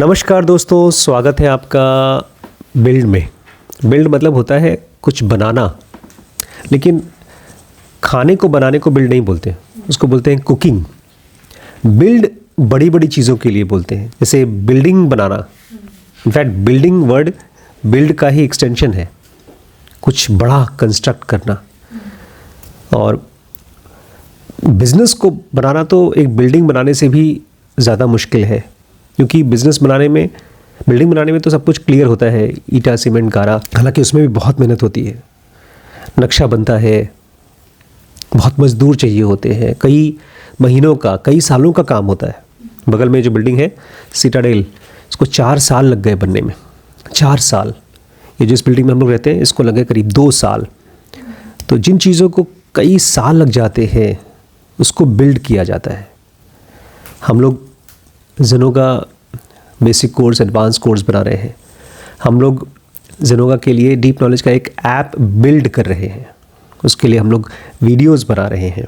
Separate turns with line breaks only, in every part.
नमस्कार दोस्तों, स्वागत है आपका बिल्ड में। बिल्ड मतलब होता है कुछ बनाना, लेकिन खाने को बनाने को बिल्ड नहीं बोलते, उसको बोलते हैं कुकिंग। बिल्ड बड़ी बड़ी चीज़ों के लिए बोलते हैं, जैसे बिल्डिंग बनाना। इनफैक्ट बिल्डिंग वर्ड बिल्ड का ही एक्सटेंशन है, कुछ बड़ा कंस्ट्रक्ट करना। और बिजनेस को बनाना तो एक बिल्डिंग बनाने से भी ज़्यादा मुश्किल है, क्योंकि बिल्डिंग बनाने में तो सब कुछ क्लियर होता है, ईटा सीमेंट गारा। हालांकि उसमें भी बहुत मेहनत होती है, नक्शा बनता है, बहुत मजदूर चाहिए होते हैं, कई महीनों का, कई सालों का काम होता है। बगल में जो बिल्डिंग है सिटाडेल, इसको 4 साल लग गए बनने में। 4 साल। ये जिस बिल्डिंग में हम लोग रहते हैं इसको लगे करीब 2 साल। तो जिन चीज़ों को कई साल लग जाते हैं उसको बिल्ड किया जाता है। हम लोग जेनोगा बेसिक कोर्स, एडवांस कोर्स बना रहे हैं। हम लोग जेनोगा के लिए डीप नॉलेज का एक ऐप बिल्ड कर रहे हैं। उसके लिए हम लोग वीडियोस बना रहे हैं,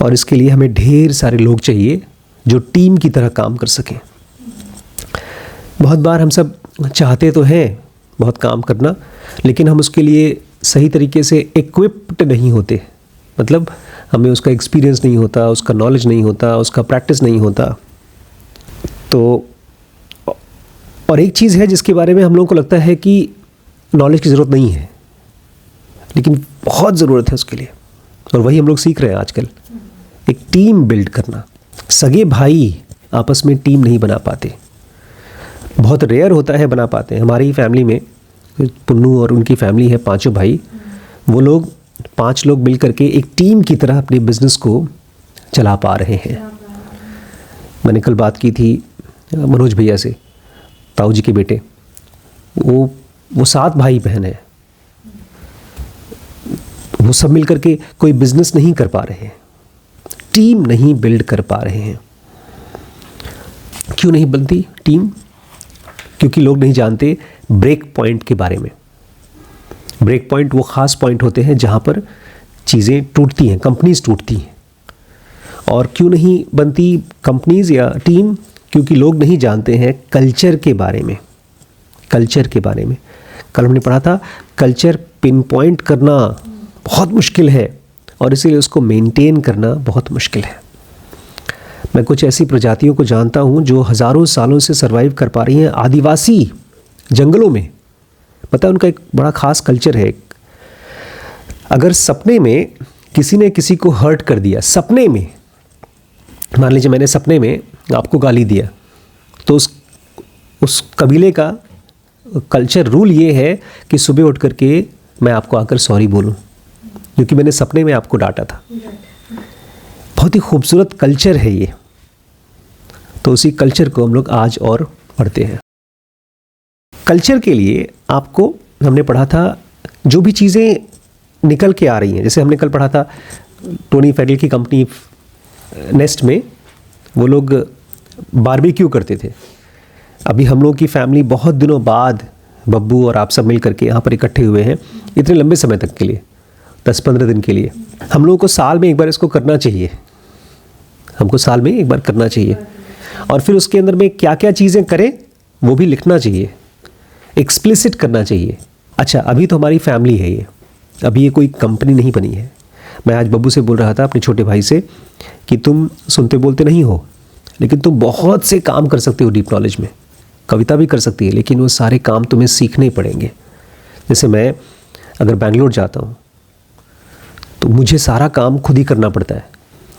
और इसके लिए हमें ढेर सारे लोग चाहिए जो टीम की तरह काम कर सकें। बहुत बार हम सब चाहते तो हैं बहुत काम करना, लेकिन हम उसके लिए सही तरीके से इक्विप्ड नहीं होते। मतलब हमें उसका एक्सपीरियंस नहीं होता, उसका नॉलेज नहीं होता, उसका प्रैक्टिस नहीं होता। तो और एक चीज़ है जिसके बारे में हम लोगों को लगता है कि नॉलेज की ज़रूरत नहीं है, लेकिन बहुत ज़रूरत है उसके लिए, और वही हम लोग सीख रहे हैं आजकल। एक टीम बिल्ड करना। सगे भाई आपस में टीम नहीं बना पाते, बहुत रेयर होता है बना पाते हैं। हमारी फैमिली में पुन्नू और उनकी फैमिली है, 5 भाई। वो लोग 5 लोग मिल करके एक टीम की तरह अपने बिजनेस को चला पा रहे हैं। मैंने कल बात की थी मनोज भैया से, ताऊ जी के बेटे। वो 7 भाई बहन हैं। वो सब मिल करके कोई बिजनेस नहीं कर पा रहे हैं, टीम नहीं बिल्ड कर पा रहे हैं। क्यों नहीं बनती टीम? क्योंकि लोग नहीं जानते ब्रेक पॉइंट के बारे में। ब्रेक पॉइंट वो ख़ास पॉइंट होते हैं जहाँ पर चीज़ें टूटती हैं, कंपनीज टूटती हैं। और क्यों नहीं बनती कंपनीज या टीम? क्योंकि लोग नहीं जानते हैं कल्चर के बारे में। कल्चर के बारे में कल हमने पढ़ा था, कल्चर पिन पॉइंट करना बहुत मुश्किल है, और इसीलिए उसको मेंटेन करना बहुत मुश्किल है। मैं कुछ ऐसी प्रजातियों को जानता हूँ जो हज़ारों सालों से सर्वाइव कर पा रही हैं आदिवासी जंगलों में। पता है उनका एक बड़ा ख़ास कल्चर है। अगर सपने में किसी ने किसी को हर्ट कर दिया, सपने में, मान लीजिए मैंने सपने में आपको गाली दिया, तो उस कबीले का कल्चर रूल ये है कि सुबह उठ करके मैं आपको आकर सॉरी बोलूं, क्योंकि मैंने सपने में आपको डांटा था। बहुत ही खूबसूरत कल्चर है ये। तो उसी कल्चर को हम लोग आज और पढ़ते हैं। कल्चर के लिए आपको हमने पढ़ा था जो भी चीज़ें निकल के आ रही हैं। जैसे हमने कल पढ़ा था टोनी फेडल की कंपनी नेस्ट में वो लोग बारबेक्यू करते थे। अभी हम लोग की फैमिली बहुत दिनों बाद बब्बू और आप सब मिल करके यहाँ पर इकट्ठे हुए हैं, इतने लंबे समय तक के लिए, 10-15 दिन के लिए। हम लोगों को साल में एक बार इसको करना चाहिए, हमको साल में एक बार करना चाहिए। और फिर उसके अंदर में क्या क्या चीज़ें करें वो भी लिखना चाहिए, एक्सप्लिसिट करना चाहिए। अच्छा, अभी तो हमारी फैमिली है ये, अभी ये कोई कंपनी नहीं बनी है। मैं आज बब्बू से बोल रहा था, अपने छोटे भाई से, कि तुम सुनते बोलते नहीं हो, लेकिन तुम बहुत से काम कर सकते हो डीप नॉलेज में। कविता भी कर सकती है, लेकिन वो सारे काम तुम्हें सीखने पड़ेंगे। जैसे मैं अगर बैंगलोर जाता हूँ तो मुझे सारा काम खुद ही करना पड़ता है।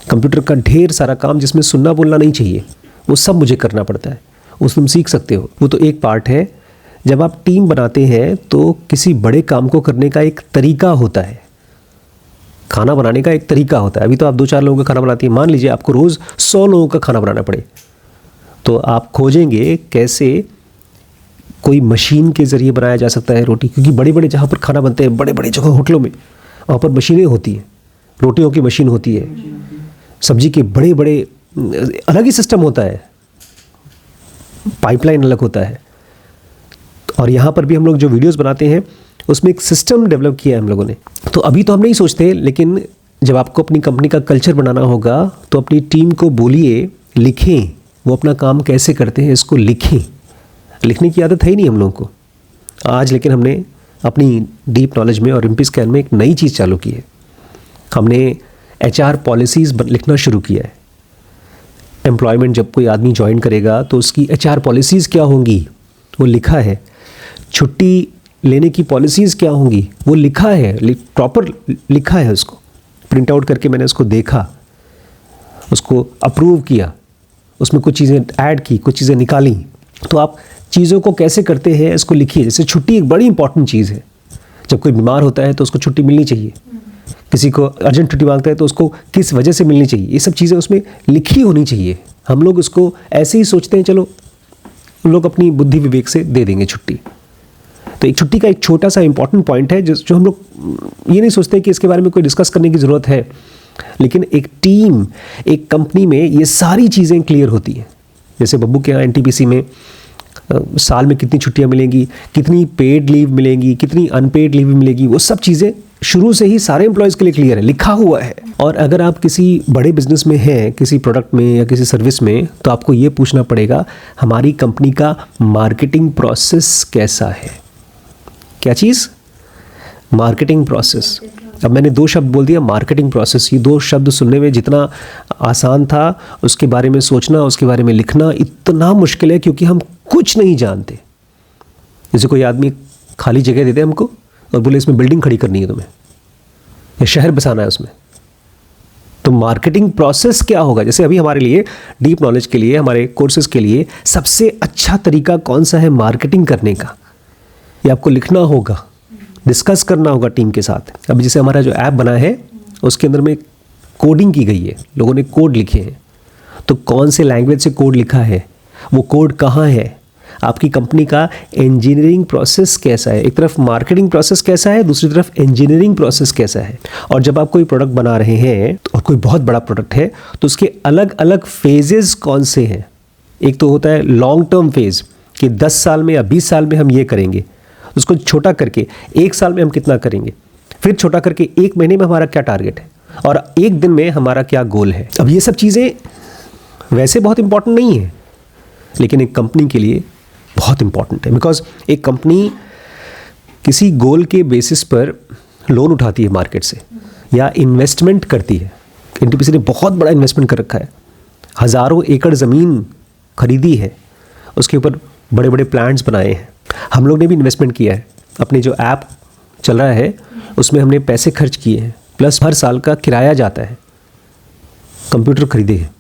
कंप्यूटर का ढेर सारा काम जिसमें सुनना बोलना नहीं चाहिए, वो सब मुझे करना पड़ता है। वो तुम सीख सकते हो, वो तो एक पार्ट है। जब आप टीम बनाते हैं तो किसी बड़े काम को करने का एक तरीका होता है, खाना बनाने का एक तरीका होता है। अभी तो आप 2-4 लोगों का खाना बनाती हैं, मान लीजिए आपको रोज़ 100 लोगों का खाना बनाना पड़े, तो आप खोजेंगे कैसे कोई मशीन के ज़रिए बनाया जा सकता है रोटी। क्योंकि बड़े बड़े जहाँ पर खाना बनते हैं, बड़े बड़े जगह होटलों में, वहाँ पर मशीनें होती हैं, रोटियों की मशीन होती है, सब्जी के बड़े बड़े अलग ही सिस्टम होता है, पाइपलाइन अलग होता है। और यहाँ पर भी हम लोग जो वीडियोस बनाते हैं उसमें एक सिस्टम डेवलप किया है हम लोगों ने। तो अभी तो हम नहीं सोचते, लेकिन जब आपको अपनी कंपनी का कल्चर बनाना होगा तो अपनी टीम को बोलिए, लिखें वो अपना काम कैसे करते हैं इसको लिखें। लिखने की आदत है ही नहीं हम लोगों को आज, लेकिन हमने अपनी डीप नॉलेज में और एमपी स्कैन में एक नई चीज़ चालू की है। हमने HR पॉलिसीज़ लिखना शुरू किया है। एम्प्लॉयमेंट जब कोई आदमी ज्वाइन करेगा तो उसकी HR पॉलिसीज़ क्या होंगी वो लिखा है। छुट्टी लेने की पॉलिसीज़ क्या होंगी वो लिखा है, प्रॉपर लिखा है। उसको प्रिंट आउट करके मैंने उसको देखा, उसको अप्रूव किया, उसमें कुछ चीज़ें ऐड की, कुछ चीज़ें निकाली। तो आप चीज़ों को कैसे करते हैं इसको लिखिए। जैसे छुट्टी एक बड़ी इंपॉर्टेंट चीज़ है। जब कोई बीमार होता है तो उसको छुट्टी मिलनी चाहिए, किसी को अर्जेंट छुट्टी मांगता है तो उसको किस वजह से मिलनी चाहिए, ये सब चीज़ें उसमें लिखी होनी चाहिए। हम लोग उसको ऐसे ही सोचते हैं चलो उन लोग अपनी बुद्धि विवेक से दे देंगे छुट्टी। तो एक छुट्टी का एक छोटा सा इंपॉर्टेंट पॉइंट है जो हम लोग ये नहीं सोचते कि इसके बारे में कोई डिस्कस करने की ज़रूरत है, लेकिन एक टीम, एक कंपनी में ये सारी चीज़ें क्लियर होती हैं। जैसे बब्बू के यहाँ NTPC में साल में कितनी छुट्टियां मिलेंगी, कितनी पेड लीव मिलेंगी, कितनी अनपेड लीव मिलेगी, वो सब चीज़ें शुरू से ही सारे एम्प्लॉयज़ के लिए क्लियर है, लिखा हुआ है। और अगर आप किसी बड़े बिजनेस में हैं, किसी प्रोडक्ट में या किसी सर्विस में, तो आपको ये पूछना पड़ेगा हमारी कंपनी का मार्केटिंग प्रोसेस कैसा है। क्या चीज़? Marketing process. अब मैंने 2 शब्द बोल दिया, मार्केटिंग प्रोसेस। ये 2 शब्द सुनने में जितना आसान था उसके बारे में सोचना, उसके बारे में लिखना इतना मुश्किल है, क्योंकि हम कुछ नहीं जानते। जैसे कोई आदमी खाली जगह दे दे हमको और बोले इसमें बिल्डिंग खड़ी करनी है तुम्हें या शहर बसाना है उसमें, तो मार्केटिंग प्रोसेस क्या होगा। जैसे अभी हमारे लिए डीप नॉलेज के लिए, हमारे कोर्सेज के लिए सबसे अच्छा तरीका कौन सा है मार्केटिंग करने का, ये आपको लिखना होगा, डिस्कस करना होगा टीम के साथ। अभी जैसे हमारा जो ऐप बना है उसके अंदर में कोडिंग की गई है, लोगों ने कोड लिखे हैं। तो कौन से लैंग्वेज से कोड लिखा है, वो कोड कहाँ है, आपकी कंपनी का इंजीनियरिंग प्रोसेस कैसा है। एक तरफ मार्केटिंग प्रोसेस कैसा है, दूसरी तरफ इंजीनियरिंग प्रोसेस कैसा है। और जब आप कोई प्रोडक्ट बना रहे हैं और कोई बहुत बड़ा प्रोडक्ट है तो उसके अलग अलग फेजेस कौन से हैं। एक तो होता है लॉन्ग टर्म फेज कि 10 साल में या 20 साल में हम ये करेंगे, उसको छोटा करके 1 साल में हम कितना करेंगे, फिर छोटा करके 1 महीने में हमारा क्या टारगेट है और 1 दिन में हमारा क्या गोल है। अब ये सब चीज़ें वैसे बहुत इंपॉर्टेंट नहीं है, लेकिन एक कंपनी के लिए बहुत इंपॉर्टेंट है। बिकॉज एक कंपनी किसी गोल के बेसिस पर लोन उठाती है मार्केट से या इन्वेस्टमेंट करती है। NTPC ने बहुत बड़ा इन्वेस्टमेंट कर रखा है, हज़ारों एकड़ ज़मीन खरीदी है, उसके ऊपर बड़े बड़े प्लांट्स बनाए हैं। हम लोग ने भी इन्वेस्टमेंट किया है, अपने जो ऐप चल रहा है उसमें हमने पैसे खर्च किए हैं, प्लस हर साल का किराया जाता है, कंप्यूटर खरीदे हैं,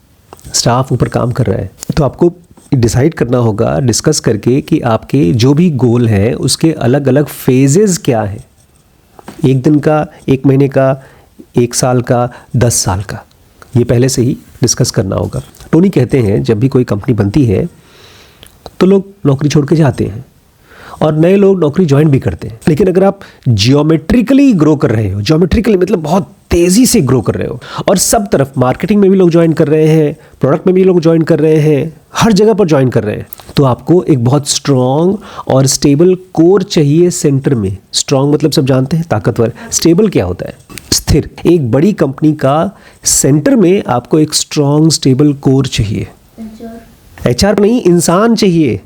स्टाफ ऊपर काम कर रहा है। तो आपको डिसाइड करना होगा डिस्कस करके कि आपके जो भी गोल है उसके अलग अलग फेजेस क्या हैं, 1 दिन का, 1 महीने का, 1 साल का, 10 साल का, ये पहले से ही डिस्कस करना होगा। टोनी कहते हैं जब भी कोई कंपनी बनती है तो लोग नौकरी छोड़ के जाते हैं और नए लोग नौकरी ज्वाइन भी करते हैं। लेकिन अगर आप जियोमेट्रिकली ग्रो कर रहे हो, जियोमेट्रिकली मतलब बहुत तेज़ी से ग्रो कर रहे हो और सब तरफ मार्केटिंग में भी लोग ज्वाइन कर रहे हैं, प्रोडक्ट में भी लोग ज्वाइन कर रहे हैं, हर जगह पर ज्वाइन कर रहे हैं, तो आपको एक बहुत स्ट्रॉन्ग और स्टेबल कोर चाहिए सेंटर में। स्ट्रॉन्ग मतलब सब जानते हैं ताकतवर, स्टेबल क्या होता है, स्थिर। एक बड़ी कंपनी का सेंटर में आपको एक स्ट्रॉन्ग स्टेबल कोर चाहिए। HR नहीं, इंसान चाहिए।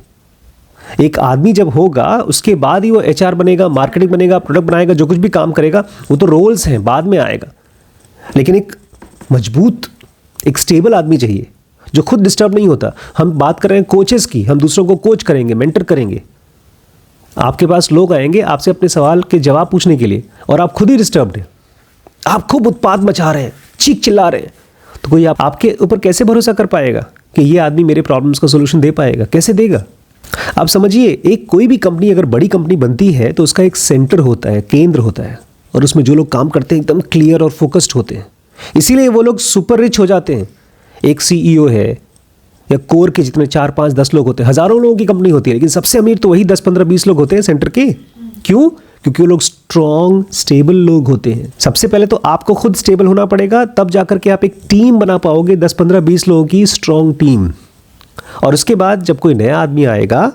एक आदमी जब होगा उसके बाद ही वो HR बनेगा, मार्केटिंग बनेगा, प्रोडक्ट बनाएगा, जो कुछ भी काम करेगा वो तो रोल्स हैं, बाद में आएगा। लेकिन एक मजबूत, एक स्टेबल आदमी चाहिए जो खुद डिस्टर्ब नहीं होता। हम बात कर रहे हैं कोचेस की, हम दूसरों को कोच करेंगे, मेंटर करेंगे। आपके पास लोग आएंगे आपसे अपने सवाल के जवाब पूछने के लिए और आप खुद ही डिस्टर्ब्ड हैं, आप खूब उत्पाद मचा रहे हैं, चीख चिल्ला रहे हैं, तो कोई आपके ऊपर कैसे भरोसा कर पाएगा कि ये आदमी मेरे प्रॉब्लम्स का सोल्यूशन दे पाएगा? कैसे देगा? आप समझिए, एक कोई भी कंपनी अगर बड़ी कंपनी बनती है तो उसका एक सेंटर होता है, केंद्र होता है, और उसमें जो लोग काम करते हैं एकदम क्लियर और फोकस्ड होते हैं, इसीलिए वो लोग सुपर रिच हो जाते हैं। एक CEO है या कोर के जितने 4, 5, 10 लोग होते हैं, हज़ारों लोगों की कंपनी होती है, लेकिन सबसे अमीर तो वही 10, 15, 20 लोग होते हैं सेंटर के। क्यों? क्योंकि वो लोग स्ट्रॉन्ग स्टेबल लोग होते हैं। सबसे पहले तो आपको खुद स्टेबल होना पड़ेगा, तब जाकर के आप एक टीम बना पाओगे, 10, 15, 20 लोगों की स्ट्रॉन्ग टीम। और उसके बाद जब कोई नया आदमी आएगा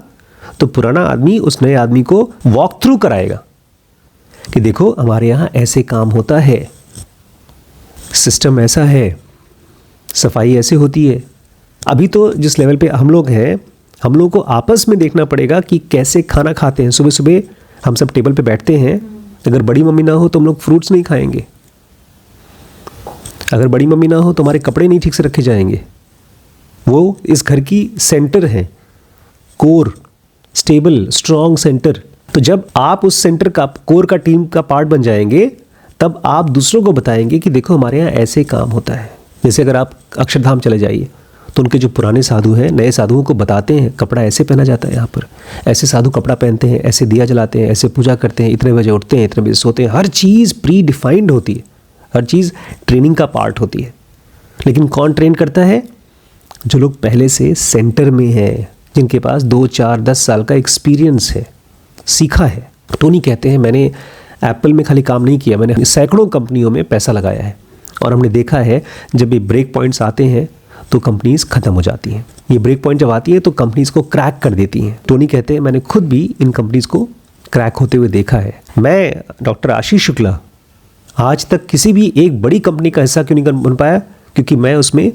तो पुराना आदमी उस नए आदमी को वॉक थ्रू कराएगा कि देखो हमारे यहाँ ऐसे काम होता है, सिस्टम ऐसा है, सफाई ऐसे होती है, अभी तो जिस लेवल पे हम लोग हैं, हम लोगों को आपस में देखना पड़ेगा कि कैसे खाना खाते हैं। सुबह सुबह हम सब टेबल पे बैठते हैं, अगर बड़ी मम्मी ना हो तो हम लोग फ्रूट्स नहीं खाएंगे, अगर बड़ी मम्मी ना हो तो हमारे कपड़े नहीं ठीक से रखे जाएंगे। वो इस घर की सेंटर है, कोर, स्टेबल, स्ट्रॉन्ग सेंटर। तो जब आप उस सेंटर का, कोर का, टीम का पार्ट बन जाएंगे, तब आप दूसरों को बताएंगे कि देखो हमारे यहाँ ऐसे काम होता है। जैसे अगर आप अक्षरधाम चले जाइए तो उनके जो पुराने साधु हैं नए साधुओं को बताते हैं कपड़ा ऐसे पहना जाता है, यहाँ पर ऐसे साधु कपड़ा पहनते हैं, ऐसे दिया जलाते हैं, ऐसे पूजा करते हैं, इतने बजे उठते हैं, इतने बजे सोते हैं। हर चीज़ प्री डिफाइंड होती है, हर चीज़ ट्रेनिंग का पार्ट होती है। लेकिन कौन ट्रेन करता है? जो लोग पहले से सेंटर में हैं, जिनके पास 2, 4, 10 साल का एक्सपीरियंस है, सीखा है। टोनी कहते हैं मैंने एप्पल में खाली काम नहीं किया, मैंने सैकड़ों कंपनियों में पैसा लगाया है और हमने देखा है जब ये ब्रेक पॉइंट्स आते हैं तो कंपनीज ख़त्म हो जाती हैं। ये ब्रेक पॉइंट जब आती है तो कंपनीज को क्रैक कर देती हैं। टोनी कहते हैं मैंने खुद भी इन कंपनीज को क्रैक होते हुए देखा है। मैं डॉक्टर आशीष शुक्ला आज तक किसी भी एक बड़ी कंपनी का हिस्सा क्यों नहीं बन पाया? क्योंकि मैं उसमें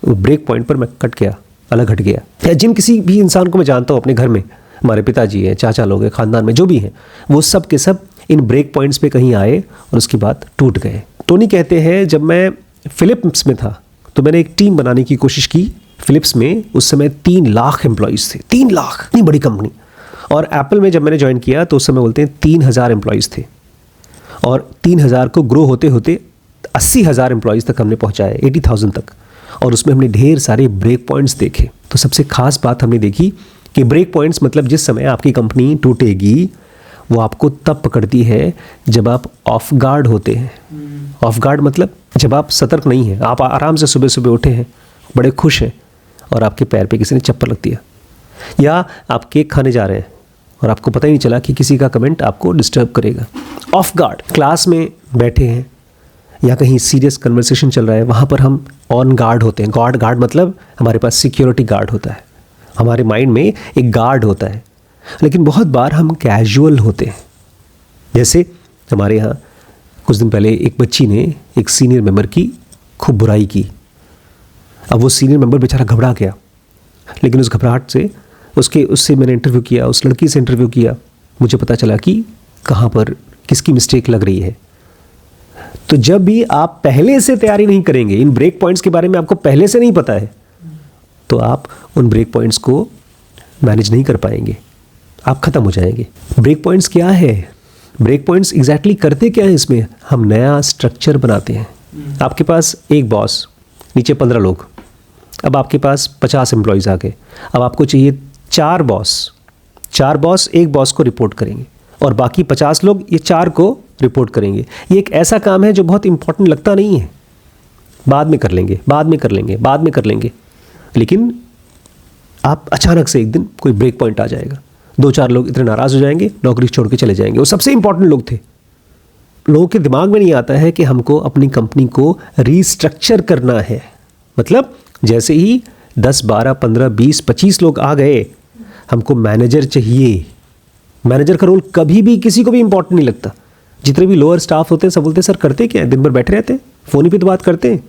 ब्रेक पॉइंट पर मैं कट गया, अलग हट गया। या जिन किसी भी इंसान को मैं जानता हूँ अपने घर में, हमारे पिताजी हैं, चाचा लोग हैं, ख़ानदान में जो भी हैं, वो सब के सब इन ब्रेक पॉइंट्स पे कहीं आए और उसके बाद टूट गए। टोनी कहते हैं जब मैं फिलिप्स में था तो मैंने एक टीम बनाने की कोशिश की। फिलिप्स में उस समय 3 लाख एम्प्लॉयज़ थे, 3 लाख, इतनी बड़ी कंपनी। और एप्पल में जब मैंने ज्वाइन किया तो उस समय बोलते हैं 3000 एम्प्लॉयज़ थे और 3000 को ग्रो होते होते 80,000 एम्प्लॉयज़ तक हमने पहुँचाया, 80,000 तक। और उसमें हमने ढेर सारे ब्रेक पॉइंट्स देखे। तो सबसे खास बात हमने देखी कि ब्रेक पॉइंट्स मतलब जिस समय आपकी कंपनी टूटेगी वो आपको तब पकड़ती है जब आप ऑफ गार्ड होते हैं। ऑफ गार्ड मतलब जब आप सतर्क नहीं हैं, आप आराम से सुबह सुबह उठे हैं, बड़े खुश हैं और आपके पैर पे किसी ने चप्पल रख दिया, या आप केक खाने जा रहे हैं और आपको पता ही नहीं चला कि किसी का कमेंट आपको डिस्टर्ब करेगा। Of guard. क्लास में बैठे हैं या कहीं सीरियस कन्वर्सेशन चल रहा है, वहाँ पर हम ऑन गार्ड होते हैं। गार्ड मतलब हमारे पास सिक्योरिटी गार्ड होता है, हमारे माइंड में एक गार्ड होता है। लेकिन बहुत बार हम कैजुअल होते हैं। जैसे हमारे यहाँ कुछ दिन पहले एक बच्ची ने एक सीनियर मेंबर की खूब बुराई की। अब वो सीनियर मेंबर बेचारा घबरा गया, लेकिन उस घबराहट से उससे मैंने इंटरव्यू किया, उस लड़की से इंटरव्यू किया, मुझे पता चला कि कहाँ पर किसकी मिस्टेक लग रही है। तो जब भी आप पहले से तैयारी नहीं करेंगे, इन ब्रेक पॉइंट्स के बारे में आपको पहले से नहीं पता है, तो आप उन ब्रेक पॉइंट्स को मैनेज नहीं कर पाएंगे, आप ख़त्म हो जाएंगे। ब्रेक पॉइंट्स क्या है? ब्रेक पॉइंट्स एग्जैक्टली करते क्या है? इसमें हम नया स्ट्रक्चर बनाते हैं। आपके पास एक बॉस, नीचे 15 लोग, अब आपके पास 50 एम्प्लॉयज़ आ गए। अब आपको चाहिए 4 बॉस। 4 बॉस एक बॉस को रिपोर्ट करेंगे और बाकी 50 लोग ये 4 को रिपोर्ट करेंगे। ये एक ऐसा काम है जो बहुत इंपॉर्टेंट लगता नहीं है, बाद में कर लेंगे, बाद में कर लेंगे, बाद में कर लेंगे। लेकिन आप अचानक से एक दिन कोई ब्रेक पॉइंट आ जाएगा, 2-4 लोग इतने नाराज़ हो जाएंगे, नौकरी छोड़ के चले जाएंगे। वो सबसे इंपॉर्टेंट लोग थे। लोगों के दिमाग में नहीं आता है कि हमको अपनी कंपनी को रीस्ट्रक्चर करना है। मतलब जैसे ही 10, 12, 15, 20, 25 लोग आ गए, हमको मैनेजर चाहिए। मैनेजर का रोल कभी भी किसी को भी इंपॉर्टेंट नहीं लगता। जितने भी लोअर स्टाफ होते हैं सब बोलते हैं सर करते क्या है, दिन भर बैठे रहते हैं, फ़ोन ही पे तो बात करते हैं।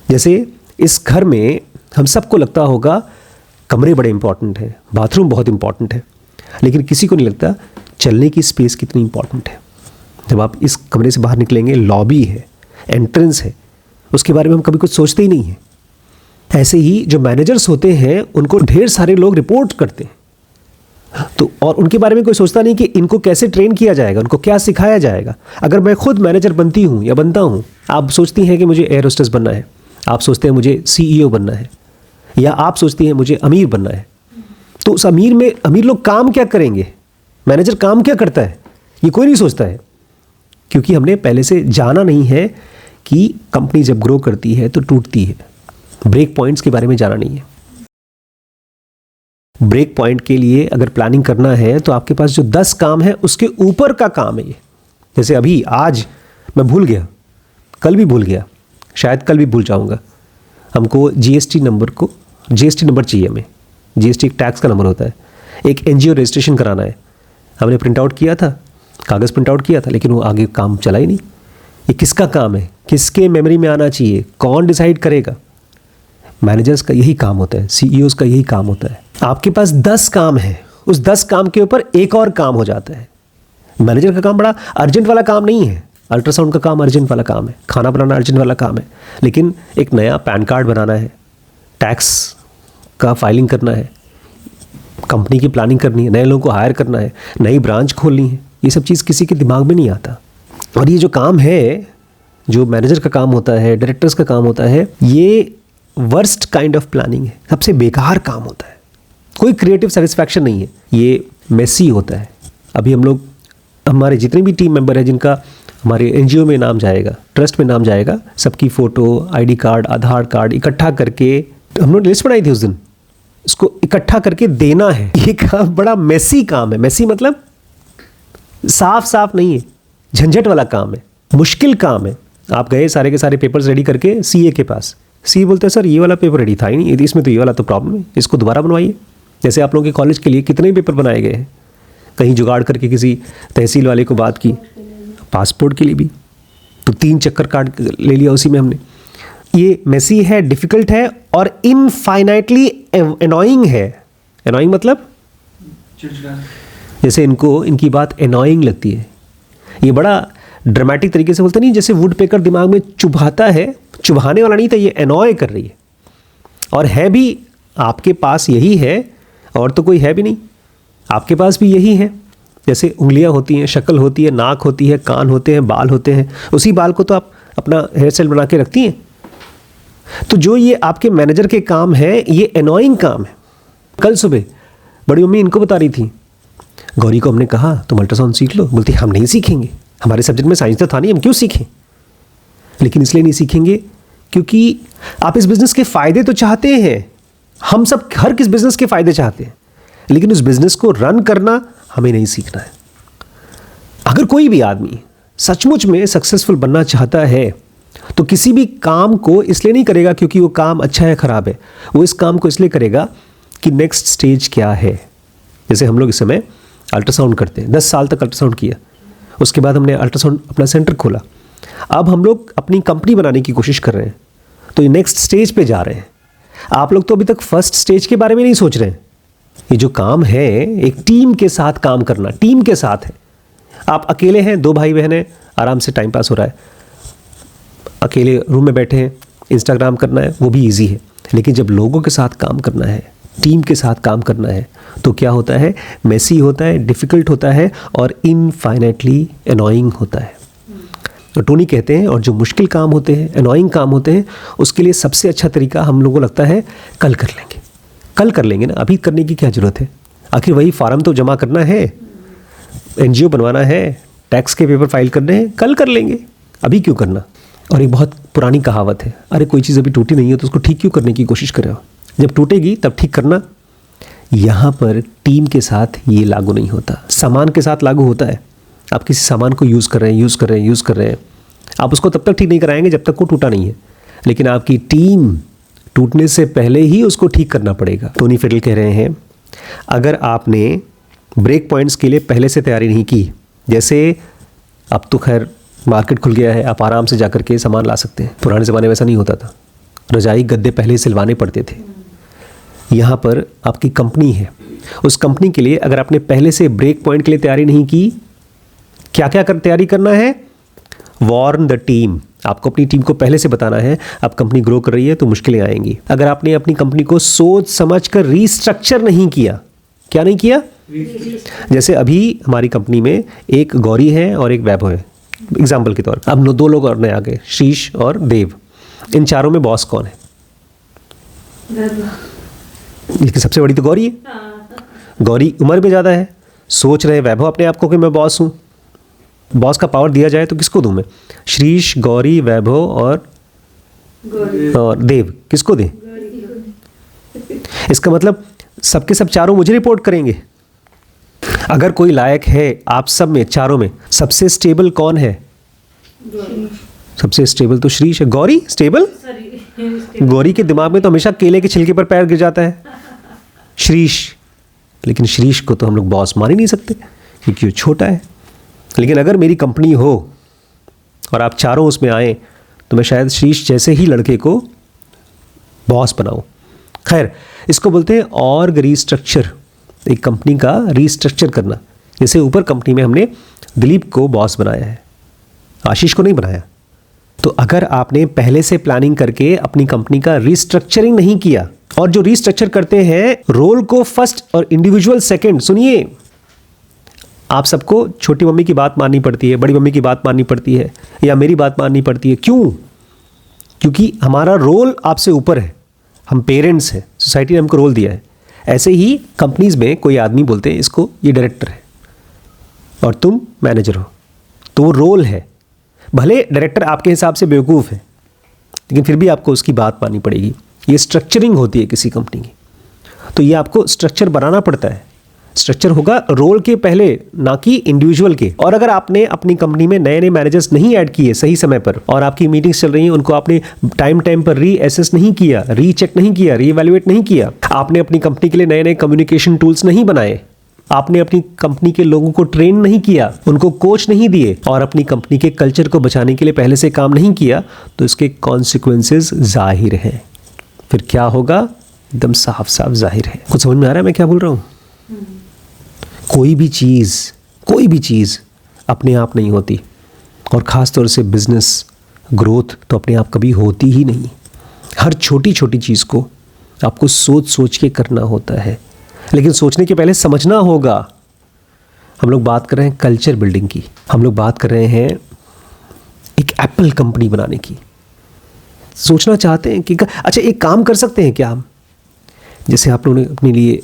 जैसे इस घर में हम सबको लगता होगा कमरे बड़े इंपॉर्टेंट हैं, बाथरूम बहुत इंपॉर्टेंट है, लेकिन किसी को नहीं लगता चलने की स्पेस कितनी इंपॉर्टेंट है। जब आप इस कमरे से बाहर निकलेंगे, लॉबी है, एंट्रेंस है, उसके बारे में हम कभी कुछ सोचते ही नहीं हैं। ऐसे ही जो मैनेजर्स होते हैं उनको ढेर सारे लोग रिपोर्ट करते हैं, तो और उनके बारे में कोई सोचता नहीं कि इनको कैसे ट्रेन किया जाएगा, उनको क्या सिखाया जाएगा। अगर मैं खुद मैनेजर बनती हूँ या बनता हूँ, आप सोचती हैं कि मुझे एयर होस्टेस बनना है, आप सोचते हैं मुझे CEO बनना है, या आप सोचती हैं मुझे अमीर बनना है, तो उस अमीर लोग काम क्या करेंगे, मैनेजर काम क्या करता है, ये कोई नहीं सोचता है। क्योंकि हमने पहले से जाना नहीं है कि कंपनी जब ग्रो करती है तो टूटती है। ब्रेक पॉइंट्स के बारे में जाना नहीं है। ब्रेक पॉइंट के लिए अगर प्लानिंग करना है तो आपके पास जो 10 काम है उसके ऊपर का काम है ये। जैसे अभी आज मैं भूल गया, कल भी भूल गया, शायद कल भी भूल जाऊंगा। हमको GST नंबर चाहिए, हमें GST एक टैक्स का नंबर होता है। एक NGO रजिस्ट्रेशन कराना है, हमने प्रिंट आउट किया था, कागज़ प्रिंट आउट किया था, लेकिन वो आगे काम चला ही नहीं। ये किसका काम है, किसके मेमोरी में आना चाहिए, कौन डिसाइड करेगा? मैनेजर्स का यही काम होता है, सीईओज का यही काम होता है। आपके पास 10 काम है, उस 10 काम के ऊपर एक और काम हो जाता है। मैनेजर का काम बड़ा अर्जेंट वाला काम नहीं है, अल्ट्रासाउंड का काम अर्जेंट वाला काम है, खाना बनाना अर्जेंट वाला काम है, लेकिन एक नया पैन कार्ड बनाना है, टैक्स का फाइलिंग करना है, कंपनी की प्लानिंग करनी है, नए लोगों को हायर करना है, नई ब्रांच खोलनी है, ये सब चीज़ किसी के दिमाग में नहीं आता। और ये जो काम है, जो मैनेजर का काम होता है, डायरेक्टर्स का काम होता है, ये वर्स्ट काइंड ऑफ प्लानिंग है, सबसे बेकार काम होता है, कोई क्रिएटिव सेटिस्फैक्शन नहीं है, ये मेसी होता है। अभी हम लोग, हमारे जितने भी टीम मेंबर हैं जिनका हमारे एनजीओ में नाम जाएगा, ट्रस्ट में नाम जाएगा, सबकी फ़ोटो, आईडी कार्ड, आधार कार्ड इकट्ठा करके हम लोग लिस्ट बनाई थी उस दिन, इसको इकट्ठा करके देना है। ये काम बड़ा मेसी काम है। मेसी मतलब साफ साफ नहीं है, झंझट वाला काम है, मुश्किल काम है। आप गए सारे के सारे पेपर्स रेडी करके सीए के पास, सी बोलते हैं सर ये वाला पेपर रेडी था ही नहीं, इसमें तो ये वाला तो प्रॉब्लम है, इसको दोबारा बनवाइए। जैसे आप लोगों के कॉलेज के लिए कितने पेपर बनाए गए हैं, कहीं जुगाड़ करके किसी तहसील वाले को बात की, पासपोर्ट के लिए भी तो 3 चक्कर काट ले लिया उसी में हमने। ये मेसी है, डिफ़िकल्ट है और इनफाइनाइटली एनॉइंग है। एनॉइंग मतलब जैसे इनको इनकी बात एनॉइंग लगती है, ये बड़ा ड्रामेटिक तरीके से बोलते नहीं, जैसे वुड पेकर दिमाग में चुभाता है, चुभाने वाला नहीं था, ये एनॉय कर रही है। और है भी आपके पास यही है, और तो कोई है भी नहीं, आपके पास भी यही है। जैसे उंगलियां होती हैं, शक्ल होती है, नाक होती है, कान होते हैं, बाल होते हैं, उसी बाल को तो आप अपना हेयर स्टाइल बना के रखती हैं। तो जो ये आपके मैनेजर के काम है, ये एनॉइंग काम है। कल सुबह बड़ी मम्मी इनको बता रही थी, गौरी को हमने कहा तुम अल्ट्रासाउंड सीख लो, बोलती हम नहीं सीखेंगे, हमारे सब्जेक्ट में साइंस तो था नहीं, हम क्यों सीखें। लेकिन इसलिए नहीं सीखेंगे क्योंकि आप इस बिज़नेस के फ़ायदे तो चाहते हैं, हम सब हर किस बिज़नेस के फ़ायदे चाहते हैं, लेकिन उस बिज़नेस को रन करना हमें नहीं सीखना है। अगर कोई भी आदमी सचमुच में सक्सेसफुल बनना चाहता है तो किसी भी काम को इसलिए नहीं करेगा क्योंकि वो काम अच्छा है ख़राब है, वो इस काम को इसलिए करेगा कि नेक्स्ट स्टेज क्या है। जैसे हम लोग इस समय अल्ट्रासाउंड करते हैं, 10 साल तक अल्ट्रासाउंड किया, उसके बाद हमने अल्ट्रासाउंड अपना सेंटर खोला, अब हम लोग अपनी कंपनी बनाने की कोशिश कर रहे हैं, तो ये नेक्स्ट स्टेज पे जा रहे हैं। आप लोग तो अभी तक फर्स्ट स्टेज के बारे में नहीं सोच रहे हैं। ये जो काम है एक टीम के साथ काम करना, टीम के साथ है। आप अकेले हैं, 2 भाई बहन हैं, आराम से टाइम पास हो रहा है, अकेले रूम में बैठे हैं, इंस्टाग्राम करना है, वो भी इजी है। लेकिन जब लोगों के साथ काम करना है, टीम के साथ काम करना है, तो क्या होता है, मेसी होता है, डिफ़िकल्ट होता है और इनफाइनाइटली एनॉइंग होता है। तो टोनी कहते हैं, और जो मुश्किल काम होते हैं, एनॉइंग काम होते हैं, उसके लिए सबसे अच्छा तरीका हम लोगों को लगता है कल कर लेंगे, कल कर लेंगे ना, अभी करने की क्या ज़रूरत है, आखिर वही फार्म तो जमा करना है, एनजीओ बनवाना है, टैक्स के पेपर फाइल करने हैं, कल कर लेंगे, अभी क्यों करना। और एक बहुत पुरानी कहावत है, अरे कोई चीज़ अभी टूटी नहीं है तो उसको ठीक क्यों करने की कोशिश कर रहे हो, जब टूटेगी तब ठीक करना। यहाँ पर टीम के साथ ये लागू नहीं होता, सामान के साथ लागू होता है। आप किसी सामान को यूज़ कर रहे हैं, आप उसको तब तक ठीक नहीं कराएंगे जब तक वो टूटा नहीं है, लेकिन आपकी टीम टूटने से पहले ही उसको ठीक करना पड़ेगा। टोनी फिडल कह रहे हैं, अगर आपने ब्रेक पॉइंट्स के लिए पहले से तैयारी नहीं की, जैसे अब तो खैर मार्केट खुल गया है, आप आराम से जाकर के सामान ला सकते हैं, पुराने ज़माने में ऐसा नहीं होता था, रजाई गद्दे पहले सिलवाने पड़ते थे। यहाँ पर आपकी कंपनी है, उस कंपनी के लिए अगर आपने पहले से ब्रेक पॉइंट के लिए तैयारी नहीं की, क्या क्या तैयारी करना है, वॉर्न द टीम, आपको अपनी टीम को पहले से बताना है अब कंपनी ग्रो कर रही है तो मुश्किलें आएंगी। अगर आपने अपनी कंपनी को सोच समझ कर रीस्ट्रक्चर नहीं किया, क्या नहीं किया, जैसे अभी हमारी कंपनी में एक गौरी है और एक वैभव है एग्जाम्पल के तौर पर, अब 2 लोग और नए आ गए, शीश और देव, इन चारों में बॉस कौन है, लेकिन सबसे बड़ी तो गौरी है। गौरी उम्र में ज़्यादा है, सोच रहे वैभव अपने आप को कि मैं बॉस हूँ, बॉस का पावर दिया जाए तो किसको दूं मैं, श्रीश, गौरी, वैभव और देव, किसको दें। इसका मतलब सबके सब चारों मुझे रिपोर्ट करेंगे। अगर कोई लायक है आप सब में, चारों में सबसे स्टेबल कौन है, सबसे स्टेबल तो श्रीश है। गौरी स्टेबल, गौरी के दिमाग में तो हमेशा केले के छिलके पर पैर गिर जाता है। श्रीश, लेकिन श्रीश को तो हम लोग बॉस मान ही नहीं सकते क्योंकि वो छोटा है। लेकिन अगर मेरी कंपनी हो और आप चारों उसमें आए तो मैं शायद शीश जैसे ही लड़के को बॉस बनाओ। खैर, इसको बोलते हैं ऑर्ग रीस्ट्रक्चर, एक कंपनी का रीस्ट्रक्चर करना। जैसे ऊपर कंपनी में हमने दिलीप को बॉस बनाया है, आशीष को नहीं बनाया। तो अगर आपने पहले से प्लानिंग करके अपनी कंपनी का रीस्ट्रक्चरिंग नहीं किया, और जो रीस्ट्रक्चर करते हैं रोल को फर्स्ट और इंडिविजुअल सेकंड, सुनिए, आप सबको छोटी मम्मी की बात माननी पड़ती है, बड़ी मम्मी की बात माननी पड़ती है, या मेरी बात माननी पड़ती है। क्यों? क्योंकि हमारा रोल आपसे ऊपर है, हम पेरेंट्स हैं, सोसाइटी ने हमको रोल दिया है। ऐसे ही कंपनीज में कोई आदमी बोलते हैं इसको ये डायरेक्टर है और तुम मैनेजर हो, तो वो रोल है। भले डायरेक्टर आपके हिसाब से बेवकूफ़ है, लेकिन फिर भी आपको उसकी बात माननी पड़ेगी। ये स्ट्रक्चरिंग होती है किसी कंपनी की। तो ये आपको स्ट्रक्चर बनाना पड़ता है। स्ट्रक्चर होगा रोल के पहले, ना कि इंडिविजुअल के। और अगर आपने अपनी कंपनी में नए नए मैनेजर्स नहीं ऐड किए सही समय पर, और आपकी मीटिंग्स चल रही हैं, उनको आपने टाइम पर रीअसेस नहीं किया, रीचेक नहीं किया, रीइवैल्यूएट नहीं किया, आपने अपनी कंपनी के लिए नए नए कम्युनिकेशन टूल्स नहीं बनाए, आपने अपनी कंपनी के लोगों को ट्रेन नहीं किया, उनको कोच नहीं दिए, और अपनी कंपनी के कल्चर को बचाने के लिए पहले से काम नहीं किया, तो इसके कॉन्सिक्वेंसेस जाहिर हैं। फिर क्या होगा? एकदम साफ साफ जाहिर है। कुछ समझ में आ रहा है मैं क्या बोल रहा हूँ? कोई भी चीज़ अपने आप नहीं होती, और ख़ास तौर से बिजनेस ग्रोथ तो अपने आप कभी होती ही नहीं। हर छोटी छोटी चीज़ को आपको सोच सोच के करना होता है, लेकिन सोचने के पहले समझना होगा। हम लोग बात कर रहे हैं कल्चर बिल्डिंग की, हम लोग बात कर रहे हैं एक एप्पल कंपनी बनाने की। सोचना चाहते हैं कि अच्छा एक काम कर सकते हैं क्या हम? जैसे आप लोगों ने अपने लिए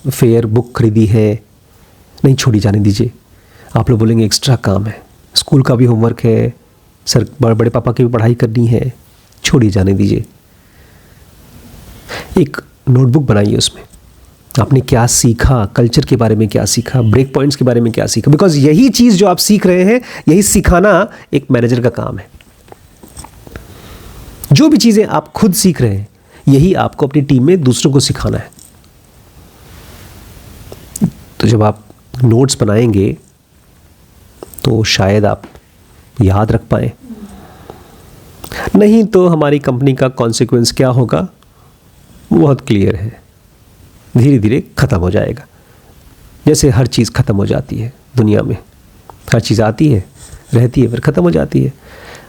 फेयर बुक खरीदी है, नहीं छोड़ी, जाने दीजिए। आप लोग बोलेंगे एक्स्ट्रा काम है, स्कूल का भी होमवर्क है, सर बड़े पापा की भी पढ़ाई करनी है, छोड़िए, जाने दीजिए। एक नोटबुक बनाइए, उसमें आपने क्या सीखा, कल्चर के बारे में क्या सीखा, ब्रेक पॉइंट्स के बारे में क्या सीखा। बिकॉज यही चीज़ जो आप सीख रहे हैं, यही सिखाना एक मैनेजर का काम है। जो भी चीज़ें आप खुद सीख रहे हैं, यही आपको अपनी टीम में दूसरों को सिखाना है। तो जब आप नोट्स बनाएंगे तो शायद आप याद रख पाए, नहीं तो हमारी कंपनी का कॉन्सिक्वेंस क्या होगा बहुत क्लियर है, धीरे धीरे ख़त्म हो जाएगा। जैसे हर चीज़ ख़त्म हो जाती है दुनिया में, हर चीज़ आती है, रहती है, फिर ख़त्म हो जाती है।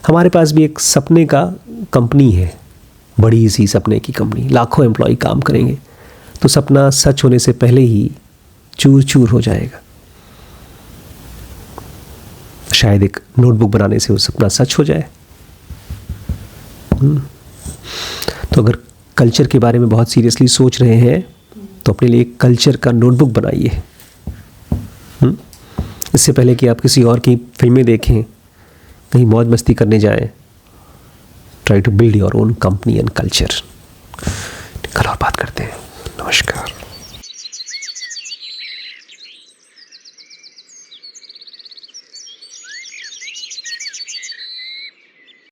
हमारे पास भी एक सपने का कंपनी है, बड़ी सी सपने की कंपनी, लाखों एम्प्लॉय काम करेंगे, तो सपना सच होने से पहले ही चूर चूर हो जाएगा। शायद एक नोटबुक बनाने से वो सपना सच हो जाए। तो अगर कल्चर के बारे में बहुत सीरियसली सोच रहे हैं, तो अपने लिए कल्चर का नोटबुक बनाइए। इससे पहले कि आप किसी और की फिल्में देखें, कहीं मौज मस्ती करने जाएं, try to build your own company and culture. कल और बात करते हैं। नमस्कार।